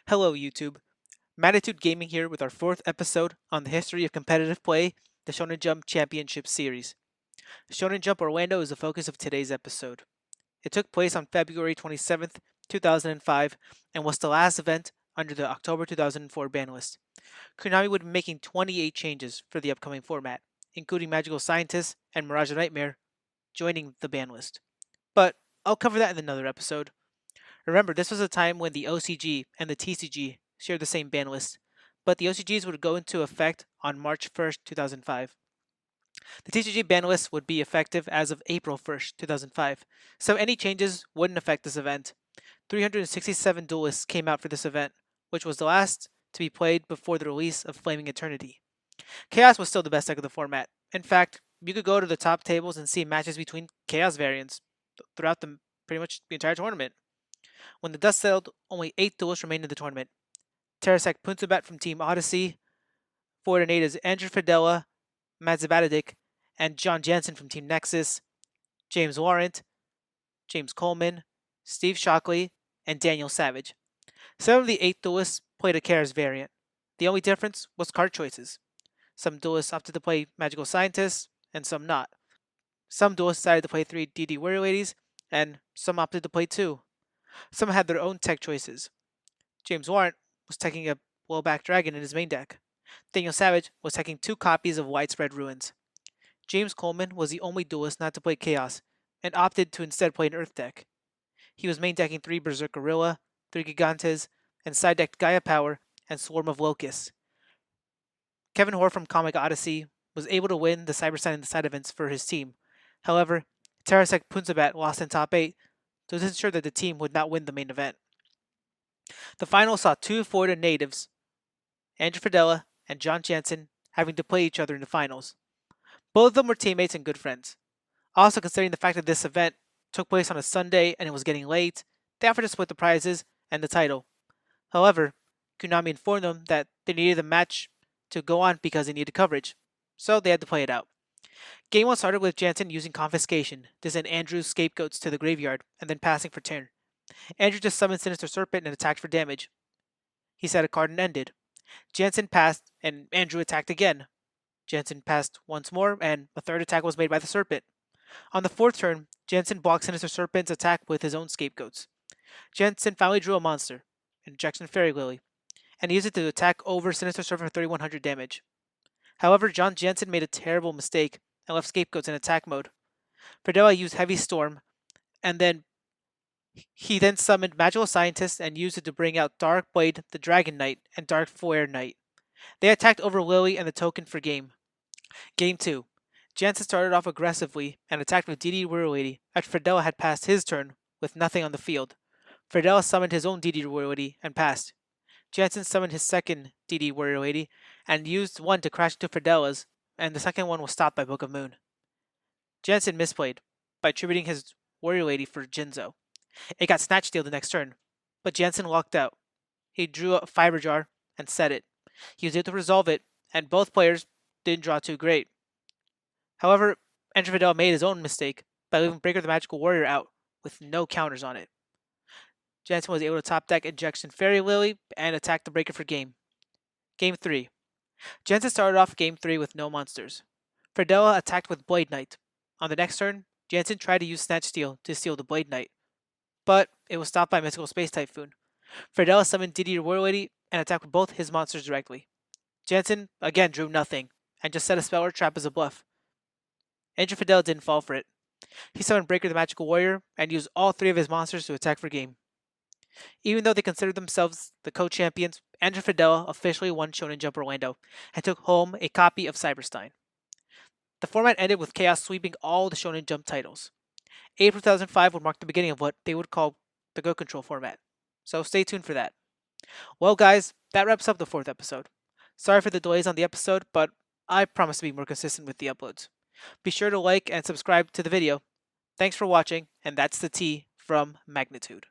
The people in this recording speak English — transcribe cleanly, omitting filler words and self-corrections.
Hello, YouTube. Magnitude Gaming here with our fourth episode on the history of competitive play, the Shonen Jump Championship Series. Shonen Jump Orlando is the focus of today's episode. It took place on February 27th, 2005, and was the last event under the October 2004 ban list. Konami would be making 28 changes for the upcoming format, including Magical Scientist and Mirage of Nightmare joining the ban list. But I'll cover that in another episode. Remember, this was a time when the OCG and the TCG shared the same ban list, but the OCGs would go into effect on March 1st, 2005. The TCG ban list would be effective as of April 1st, 2005, so any changes wouldn't affect this event. 367 duelists came out for this event, which was the last to be played before the release of Flaming Eternity. Chaos was still the best deck of the format. In fact, you could go to the top tables and see matches between Chaos variants throughout pretty much the entire tournament. When the dust settled, only 8 duelists remained in the tournament. Terasek Puntabat from Team Odyssey, Florida natives Andrew Fidela, Matt Zabatadik, and John Jansen from Team Nexus, James Warrant, James Coleman, Steve Shockley, and Daniel Savage. 7 of the 8 duelists played a Chaos variant. The only difference was card choices. Some duelists opted to play Magical Scientists, and some not. Some duelists decided to play 3 DD Warrior Ladies, and some opted to play 2. Some had their own tech choices. James Warrant was taking a blowback dragon in his main deck. Daniel Savage was taking 2 copies of Widespread Ruins. James Coleman was the only duelist not to play Chaos, and opted to instead play an Earth deck. He was main decking 3 Berserk Gorilla, 3 Gigantes, and side decked Gaia Power and Swarm of Locusts. Kevin Hoare from Comic Odyssey was able to win the Cyber and the side events for his team. However, Terasek Punzabat lost in top 8, so this ensured that the team would not win the main event. The final saw 2 Florida natives, Andrew Fidela and John Jansen, having to play each other in the finals. Both of them were teammates and good friends. Also, considering the fact that this event took place on a Sunday and it was getting late, they offered to split the prizes and the title. However, Konami informed them that they needed the match to go on because they needed coverage, so they had to play it out. Game 1 started with Jansen using Confiscation to send Andrew's scapegoats to the graveyard and then passing for turn. Andrew just summoned Sinister Serpent and attacked for damage. He set a card and ended. Jansen passed, and Andrew attacked again. Jansen passed once more, and a third attack was made by the Serpent. On the 4th turn, Jansen blocked Sinister Serpent's attack with his own scapegoats. Jansen finally drew a monster, Injection Fairy Lily, and used it to attack over Sinister Serpent for 3100 damage. However, John Jansen made a terrible mistake and left scapegoats in attack mode. Fidela used Heavy Storm, and he then summoned Magical Scientist and used it to bring out Dark Blade, the Dragon Knight, and Dark Flare Knight. They attacked over Lily and the token for game. Game 2. Jansen started off aggressively and attacked with DD Warrior Lady after Fidela had passed his turn with nothing on the field. Fidela summoned his own DD Warrior Lady and passed. Jansen summoned his second DD Warrior Lady and used one to crash into Fidela's, and the second one was stopped by Book of Moon. Jansen misplayed by attributing his Warrior Lady for Jinzo. It got Snatch Steal the next turn, but Jansen walked out. He drew a Fiber Jar and set it. He was able to resolve it, and both players didn't draw too great. However, Andrew Fidel made his own mistake by leaving Breaker the Magical Warrior out with no counters on it. Jansen was able to top deck Injection Fairy Lily and attack the Breaker for game. Game 3. Jansen started off Game 3 with no monsters. Fidela attacked with Blade Knight. On the next turn, Jansen tried to use Snatch Steal to steal the Blade Knight, but it was stopped by Mystical Space Typhoon. Fidela summoned DD Warrior Lady and attacked with both his monsters directly. Jansen again drew nothing and just set a spell or trap as a bluff. Andrew Fidela didn't fall for it. He summoned Breaker the Magical Warrior and used all 3 of his monsters to attack for game. Even though they considered themselves the co-champions, Andrew Fidela officially won Shonen Jump Orlando and took home a copy of Cyberstein. The format ended with Chaos sweeping all the Shonen Jump titles. April 2005 would mark the beginning of what they would call the Go Control format, so stay tuned for that. Well guys, that wraps up the 4th episode. Sorry for the delays on the episode, but I promise to be more consistent with the uploads. Be sure to like and subscribe to the video. Thanks for watching, and that's the T from Magnitude.